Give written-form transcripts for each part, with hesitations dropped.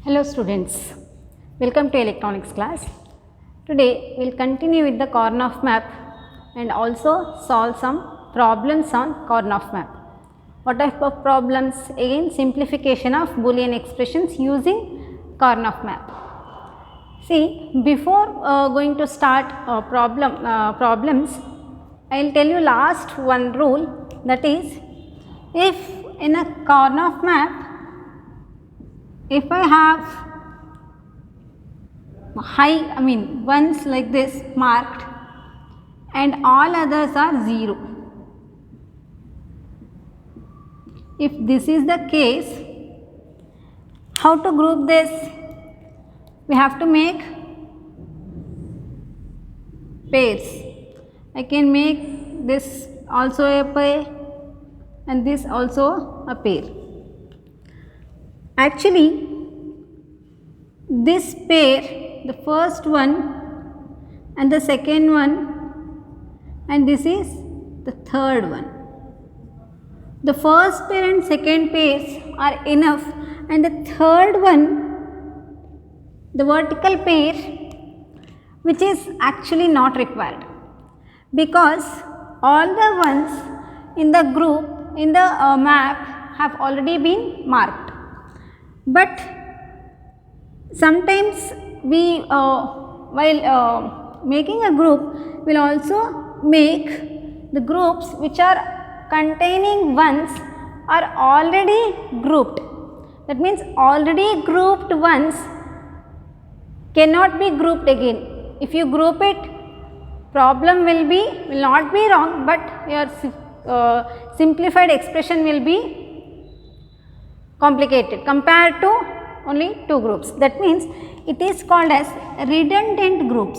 Hello students, welcome to electronics class. Today we will continue with the Karnaugh map and also solve some problems on Karnaugh map. What type of problems? Again, simplification of Boolean expressions using Karnaugh map. See, before going to start problems, I will tell you last one rule, that is, if in a Karnaugh map, if I have ones like this marked and all others are 0. If this is the case, how to group this? We have to make pairs. I can make this also a pair and this also a pair. Actually, this pair, the first one and the second one, and this is the third one. The first pair and second pairs are enough, and the third one, the vertical pair, which is actually not required, because all the ones in the group in the map have already been marked. But sometimes we while making a group, will also make the groups which are containing ones are already grouped. That means already grouped ones cannot be grouped again. If you group it, problem will not be wrong, but your simplified expression will be complicated compared to only two groups. That means it is called as redundant groups.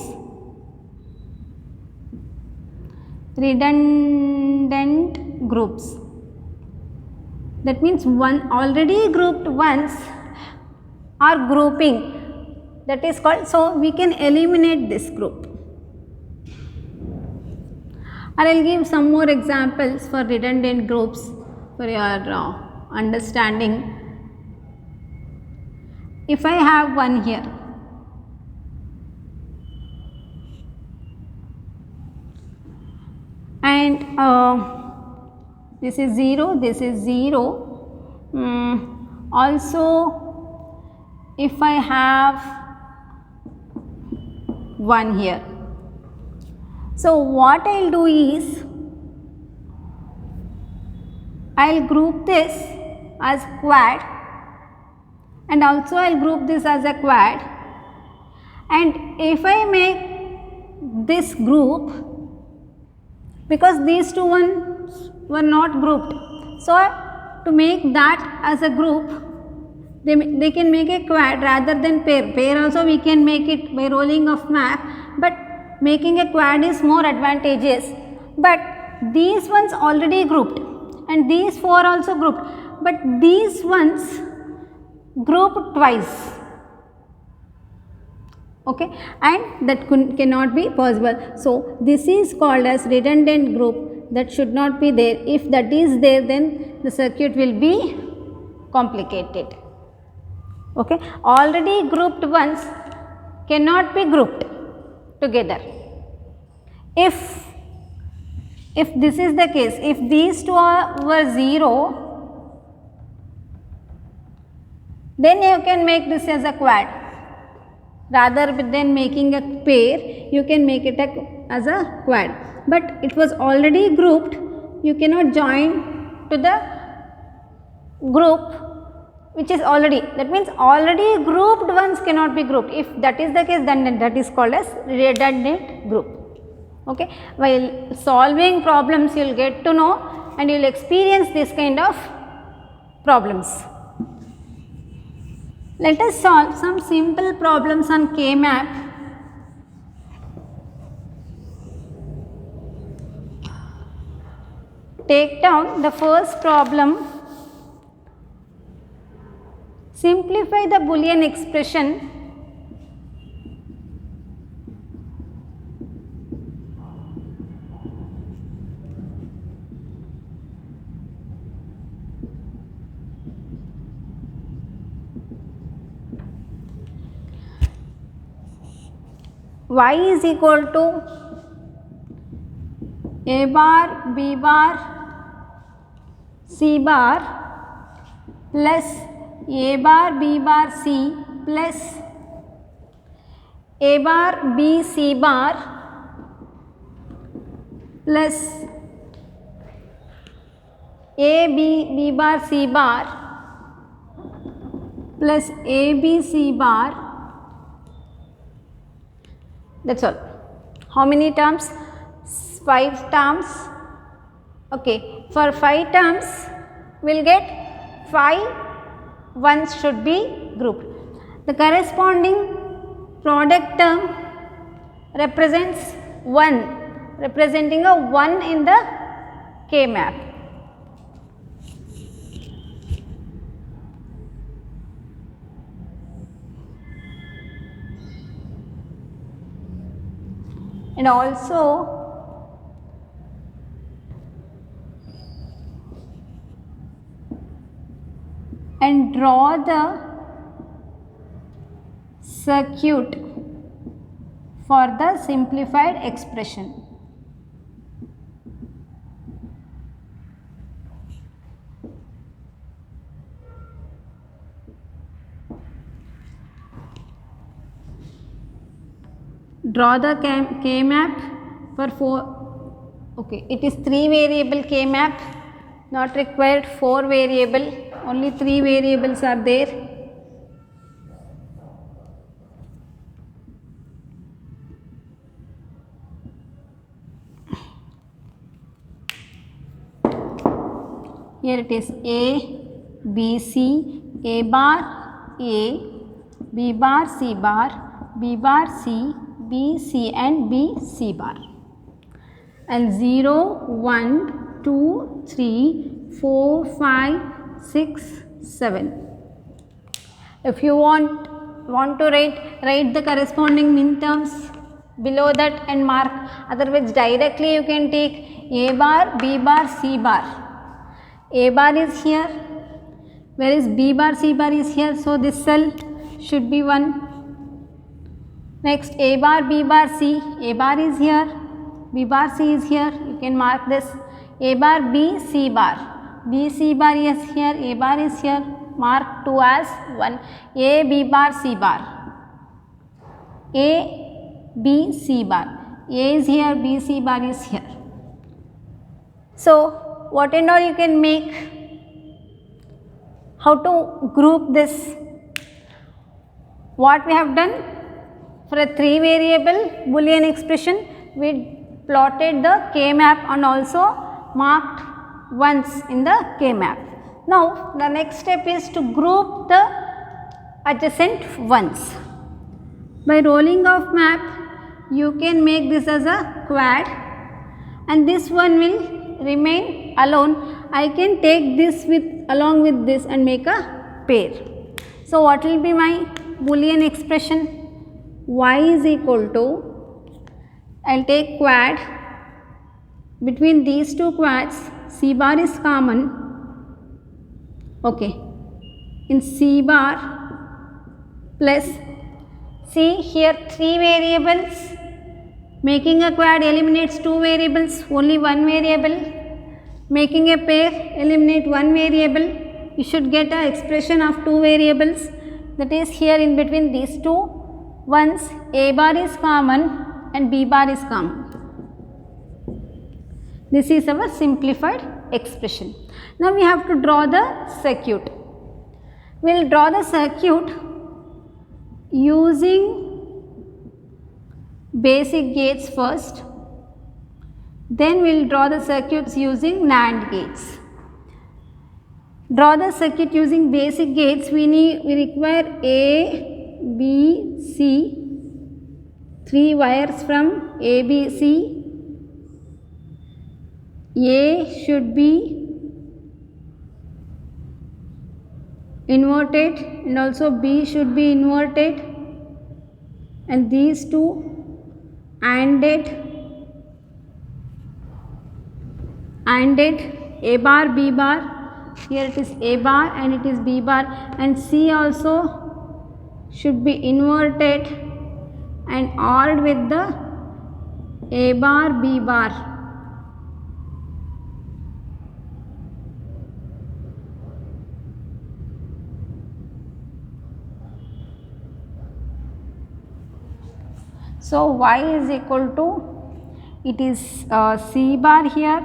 Redundant groups. That means one already grouped ones are grouping. That is called, so we can eliminate this group. I will give some more examples for redundant groups for your understanding. If I have one here, and this is 0, this is 0. Also, if I have 1 here, so what I will do is, I will group this as quad, and also I will group this as a quad, and if I make this group, because these two ones were not grouped, so to make that as a group, they can make a quad rather than pair. Pair also we can make it by rolling of map, but making a quad is more advantageous. But these ones already grouped and these four also grouped, but these ones grouped twice, okay, and that cannot be possible. So this is called as redundant group. That should not be there. If that is there, then the circuit will be complicated. Okay, already grouped ones cannot be grouped together. If this is the case, if these two were 0, then you can make this as a quad. Rather than making a pair, you can make it as a quad. But it was already grouped, you cannot join to the group which is already, that means already grouped ones cannot be grouped. If that is the case, then that is called as redundant group. Okay. While solving problems, you will get to know and you will experience this kind of problems. Let us solve some simple problems on K-map. Take down the first problem. Simplify the Boolean expression y is equal to a bar, b bar, c bar plus a bar, b bar, c plus a bar, b, c bar plus a, b, b bar, c bar plus a, b, c bar. That's all. How many terms? 5 terms. Okay, for 5 terms we will get 5 ones should be grouped. The corresponding product term represents 1, representing a 1 in the K map. And also and draw the circuit for the simplified expression. Draw the K map for 4. Okay, it is 3 variable K map, not required 4 variable, only 3 variables are there. Here it is A, B, C, A bar, A, B bar, C bar, B bar, C, B, C and B, C bar. And 0, 1, 2, 3, 4, 5, 6, 7. If you want to write the corresponding min terms below that and mark. Otherwise directly you can take A bar, B bar, C bar. A bar is here, whereas B bar, C bar is here. So this cell should be 1. Next A bar, B bar, C. A bar is here, B bar, C is here. You can mark this. A bar, B, C bar. B, C bar is here, A bar is here. Mark 2 as 1. A, B bar, C bar. A, B, C bar. A is here, B, C bar is here. So what and all you can make? How to group this? What we have done? For a 3 variable Boolean expression, we plotted the K map and also marked ones in the K map. Now the next step is to group the adjacent ones. By rolling of map, you can make this as a quad and this one will remain alone. I can take this along with this and make a pair. So what will be my Boolean expression? Y is equal to, I will take quad, between these two quads C bar is common, okay, in C bar plus, see here 3 variables, making a quad eliminates 2 variables, only 1 variable, making a pair eliminate 1 variable, you should get an expression of 2 variables, that is here in between these two ones A bar is common and B bar is common. This is our simplified expression. Now we have to draw the circuit. We will draw the circuit using basic gates first, then we will draw the circuits using NAND gates. Draw the circuit using basic gates. We require A, B, C, 3 wires from A, B, C. A should be inverted and also B should be inverted, and these two ANDed A bar, B bar, here it is A bar and it is B bar, and C also should be inverted and ORed with the A bar B bar. So y is equal to, it is C bar here,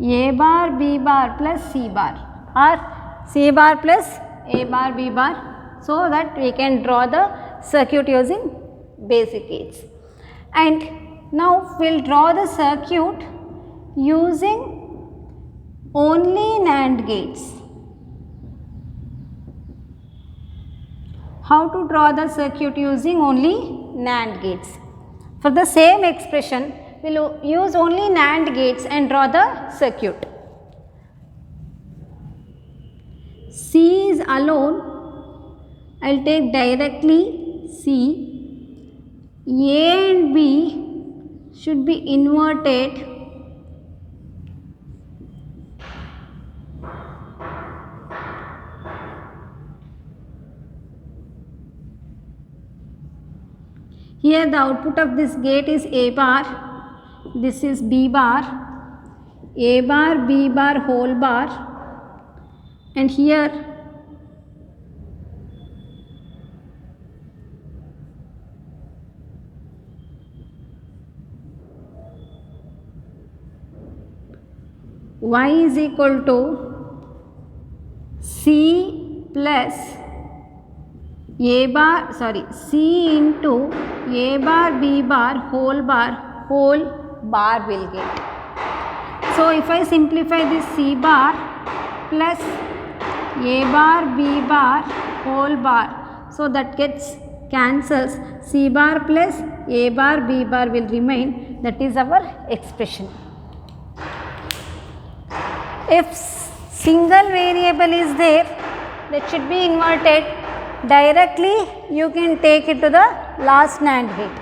A bar B bar plus C bar, or C bar plus A bar B bar, so that we can draw the circuit using basic gates. And now we will draw the circuit using only NAND gates. How to draw the circuit using only NAND gates? For the same expression, we will use only NAND gates and draw the circuit. C is alone, I will take directly C. A and B should be inverted. Here the output of this gate is A bar, this is B bar, A bar B bar whole bar, and here y is equal to C plus A bar, C into A bar B bar whole bar will get. So if I simplify this C bar plus A bar B bar whole bar, so that gets cancels, C bar plus A bar B bar will remain, that is our expression. If single variable is there, that should be inverted. Directly you can take it to the last NAND gate.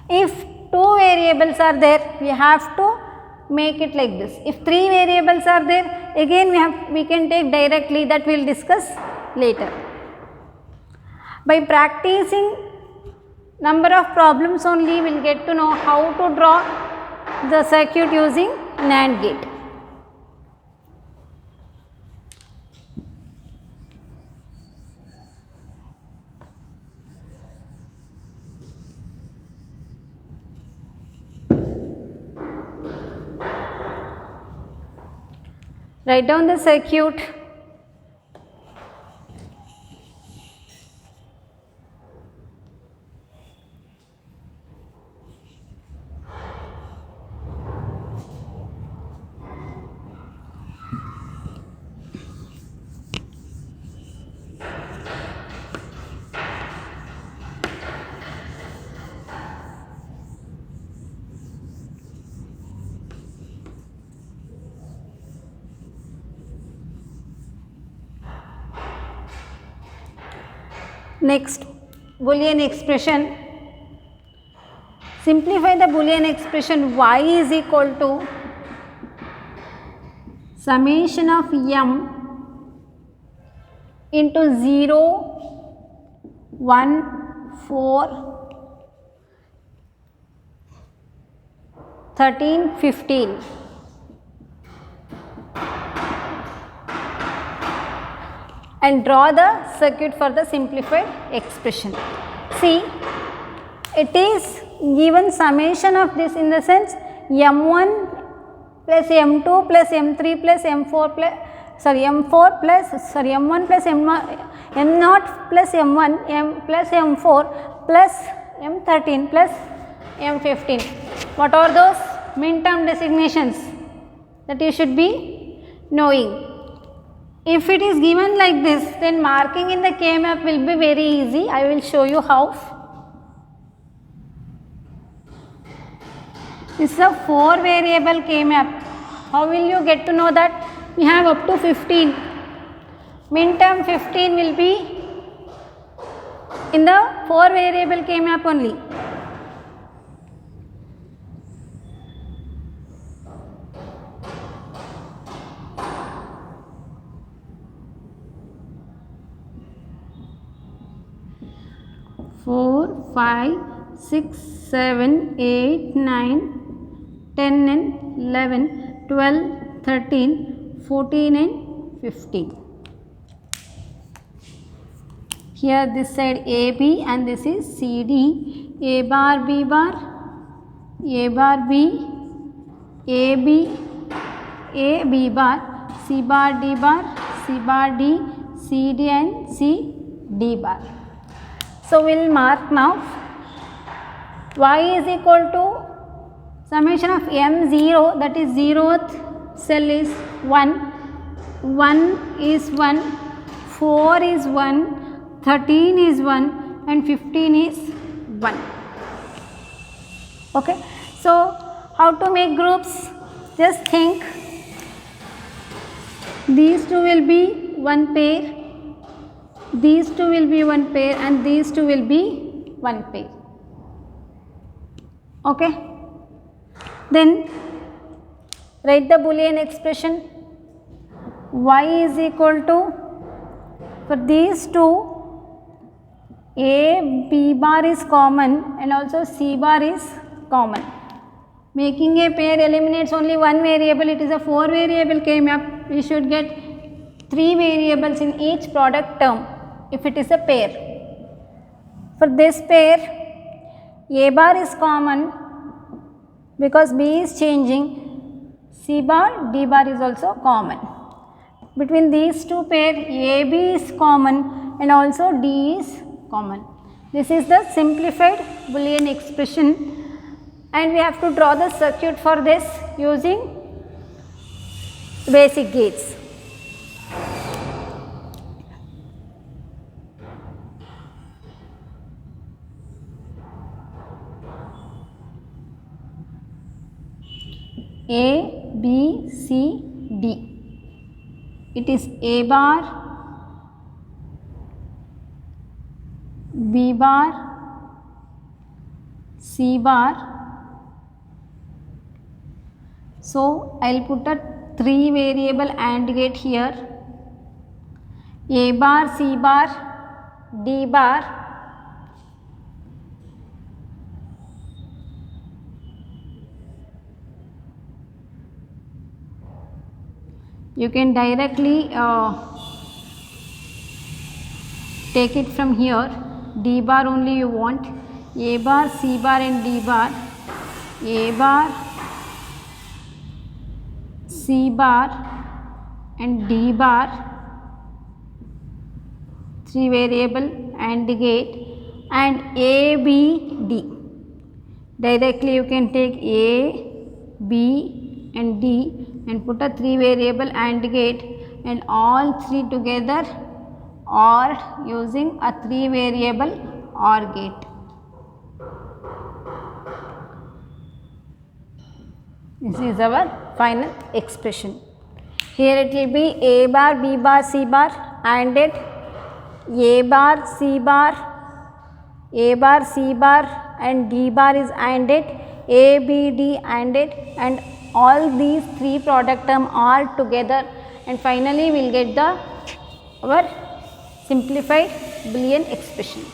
If two variables are there, we have to make it like this. If three variables are there, again we can take directly, that we will discuss later. By practicing number of problems only, we will get to know how to draw the circuit using NAND gate. Write down the circuit. Next, Boolean expression. Simplify the Boolean expression y is equal to summation of m into 0, 1, 4, 13, 15. And draw the circuit for the simplified expression. See, it is given summation of this in the sense m1 plus m2 plus m3 plus m4 plus m4 plus m1 plus m0 plus m1 m plus m4 plus m13 plus m15. What are those min-term designations that you should be knowing? If it is given like this, then marking in the K-map will be very easy. I will show you how. This is a 4 variable K-map. How will you get to know that? We have up to 15. Min-term 15 will be in the 4 variable K-map only. Four 4, 5, 6, 7, 8, 9, 10 and 11, 12, 13, 14 and 15. Here this side AB and this is CD. A bar, B bar, A bar, B, A, B, A, B bar, C bar, D bar, C bar, D, C, D and C, D bar. So, we will mark now. Y is equal to summation of M0, that is 0th cell is 1, 1 is 1, 4 is 1, 13 is 1 and 15 is 1. Okay. So, how to make groups? Just think, these two will be one pair, these two will be one pair and these two will be one pair. Okay. Then write the Boolean expression. Y is equal to, for these two, A, B bar is common and also C bar is common. Making a pair eliminates only one variable. It is a 4 variable came up. We should get 3 variables in each product term if it is a pair. For this pair, A bar is common because B is changing. C bar, D bar is also common. Between these two pair, AB is common and also D is common. This is the simplified Boolean expression. And we have to draw the circuit for this using basic gates. A, B, C, D. It is A bar, B bar, C bar. So, I will put a 3 variable AND gate here, A bar, C bar, D bar. You can directly take it from here, D bar only you want, A bar, C bar and D bar, A bar, C bar and D bar, 3 variable AND gate and A, B, D. Directly you can take A, B and D and put a 3 variable AND gate and all 3 together or using a 3 variable OR gate. This is our final expression. Here it will be A bar, B bar, C bar ANDed, A bar, C bar, A bar, C bar and D bar is ANDed, A, B, D ANDed and all these 3 product term all together and finally we will get our simplified Boolean expression.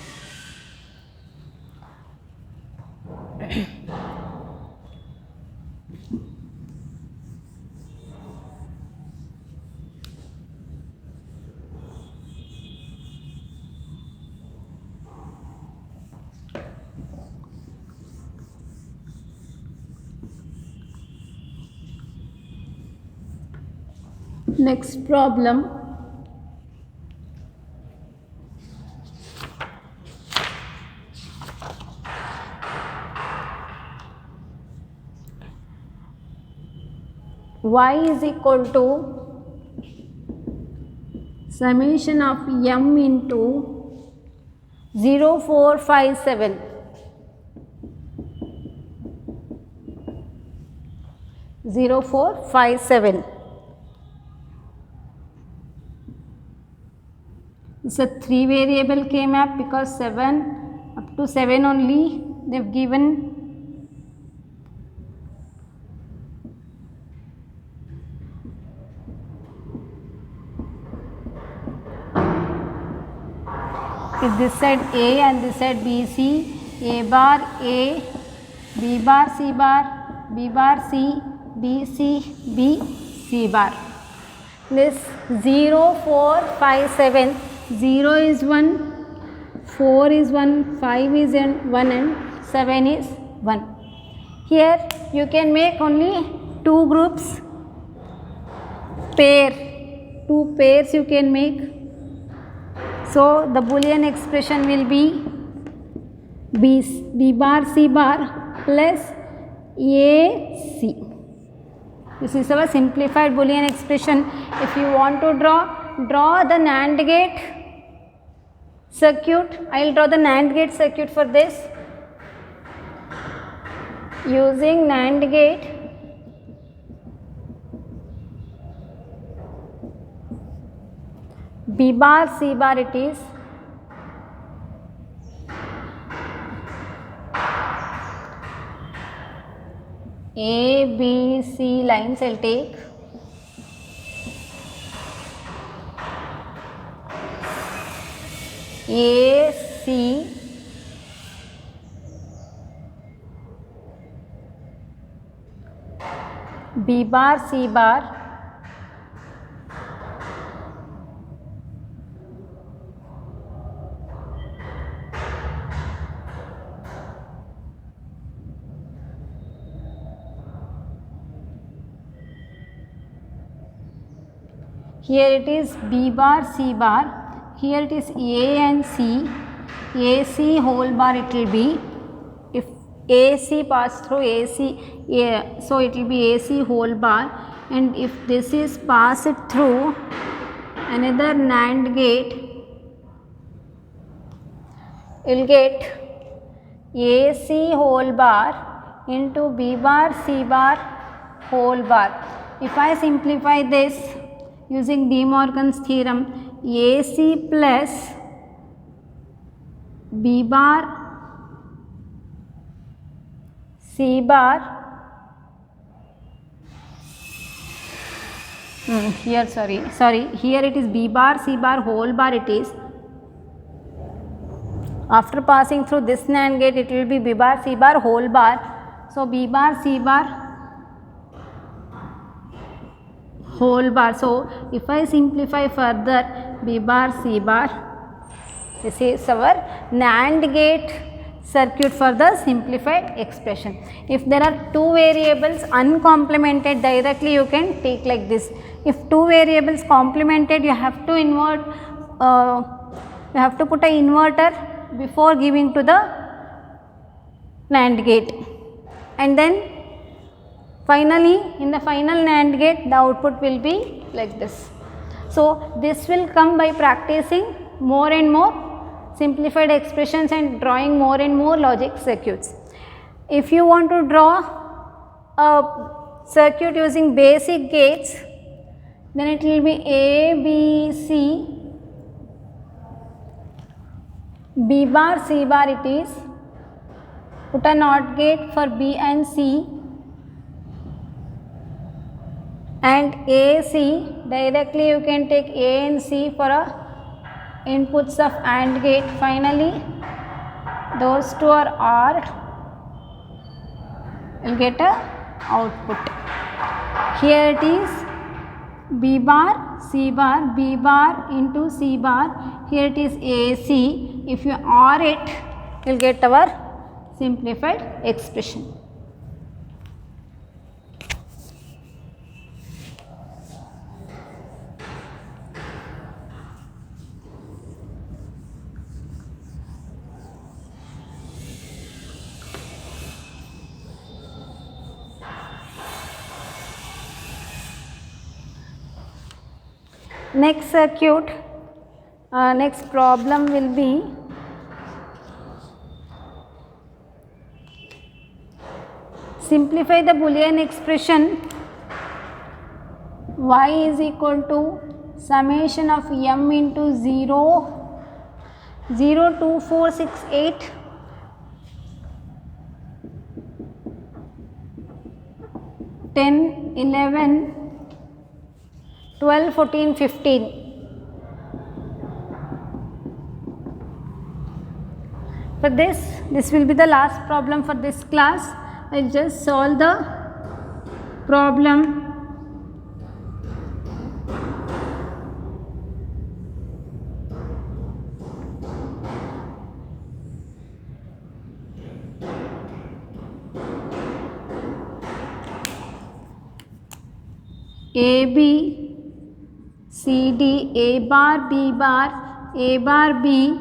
Next problem. Y is equal to summation of M into 0, 4, 5, 7. 0, 4, 5, 7. It's a 3 variable came up because 7 up to 7 only they have given. if this side A and this side BC, A bar A, B bar C bar, B bar C, B C, B C bar. This 0, 4, 5, 7, 0 is 1, 4 is 1, 5 is 1 and 7 is 1. Here you can make only two groups, pair, two pairs you can make. So the Boolean expression will be B bar C bar plus A C. This is our simplified Boolean expression. If you want to draw the NAND gate circuit. I will draw the NAND gate circuit for this. Using NAND gate, B bar C bar it is. A, B, C lines I will take. A, C, B bar, C bar, here it is B bar, C bar, here it is A and C, AC whole bar it will be, if AC pass through AC, so it will be AC whole bar, and if this is pass it through another NAND gate, you will get AC whole bar into B bar, C bar whole bar. If I simplify this using De Morgan's theorem, AC plus B bar C bar, here here it is B bar C bar whole bar it is. After passing through this NAND gate, it will be B bar C bar whole bar. So B bar C bar whole bar. So if I simplify further, B bar C bar, this is our NAND gate circuit for the simplified expression. If there are two variables uncomplemented, directly you can take like this. If two variables complemented, you have to invert, you have to put an inverter before giving to the NAND gate, and then finally in the final NAND gate the output will be like this. So this will come by practicing more and more simplified expressions and drawing more and more logic circuits. If you want to draw a circuit using basic gates, then it will be A, B, C, B bar, C bar it is. Put a NOT gate for B and C, and A, C, directly you can take A and C for a inputs of AND gate. Finally, those two are OR, you will get a output. Here it is B bar, C bar, B bar into C bar, here it is AC. If you OR it, you will get our simplified expression. Next circuit, next problem will be simplify the Boolean expression y is equal to summation of m into 0, 0, 2, 4, 6, 8, 10, 11, 12, 14, 15. For this will be the last problem for this class. I will just solve the problem. A, B, C, D, A bar, B bar, A bar, B,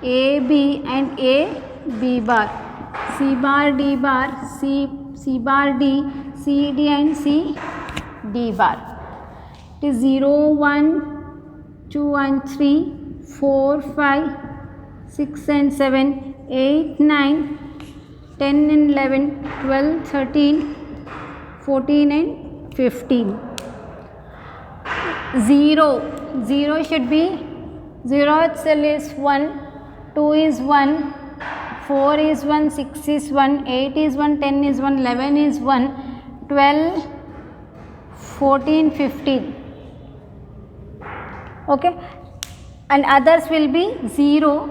A, B and A, B bar, C bar, D bar, C bar, D, C, D and C, D bar. It is 0, 1, 2 and 3, 4, 5, 6 and 7, 8, 9, 10 and 11, 12, 13, 14 and 15. 0 should be 0th cell is 1, 2 is 1, 4 is 1, 6 is 1, 8 is 1, 10 is 1, 11 is 1, 12, 14, 15. Okay, and others will be 0.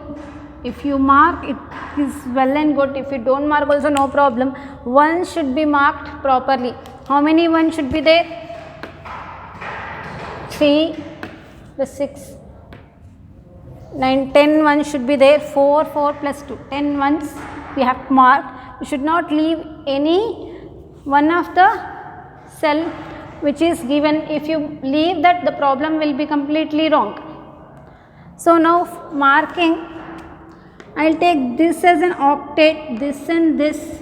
If you mark, it is well and good. If you don't mark also, no problem. 1 should be marked properly. How many 1 should be there? 3, the 6, 9, 10 1 should be there. 4 plus 2, 10 ones we have marked. You should not leave any one of the cell which is given. If you leave that, the problem will be completely wrong. So now marking, I will take this as an octet, this and this.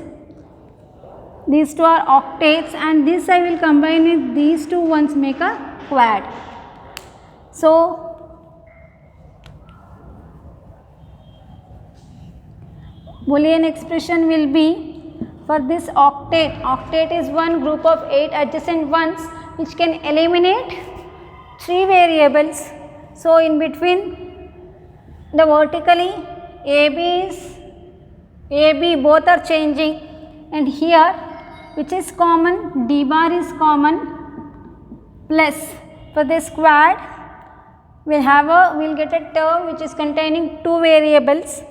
These two are octets, and this I will combine it. These two ones make a quad. So Boolean expression will be for this octet. Octet is one group of 8 adjacent ones which can eliminate 3 variables. So in between the vertically AB both are changing, and here which is common, D bar is common, plus for this quad we'll get a term which is containing 2 variables,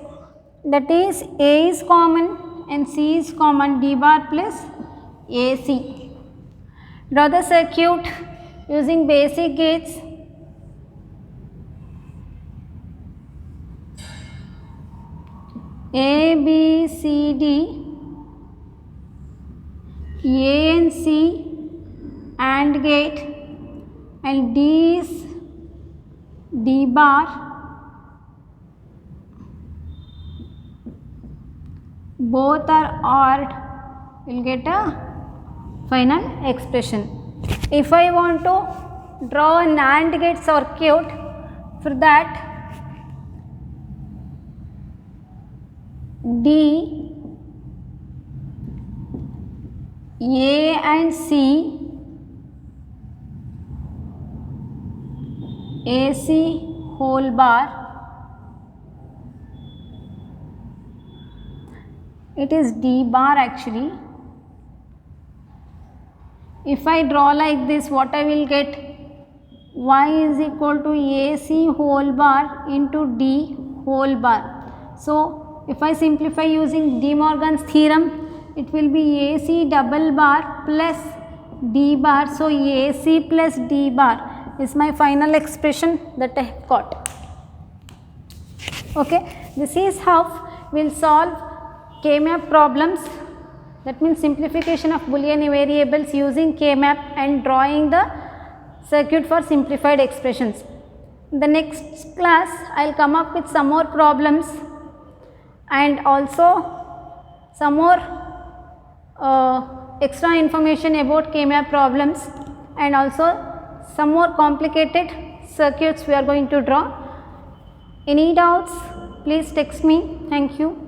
that is A is common and C is common, D bar plus AC. Draw the circuit using basic gates. A, B, C, D, A and C AND gate, and D is D bar, both are ORed, we will get a final expression. If I want to draw an AND gate circuit, for that D, A and C, AC whole bar, it is D bar actually. If I draw like this, what I will get? Y is equal to AC whole bar into D whole bar. So if I simplify using De Morgan's theorem, it will be AC double bar plus D bar. So AC plus D bar is my final expression that I have got. Okay, this is how we will solve K-map problems. That means simplification of Boolean variables using K-map and drawing the circuit for simplified expressions. In the next class, I will come up with some more problems and also some more extra information about K-map problems, and also some more complicated circuits we are going to draw. Any doubts? Please text me. Thank you.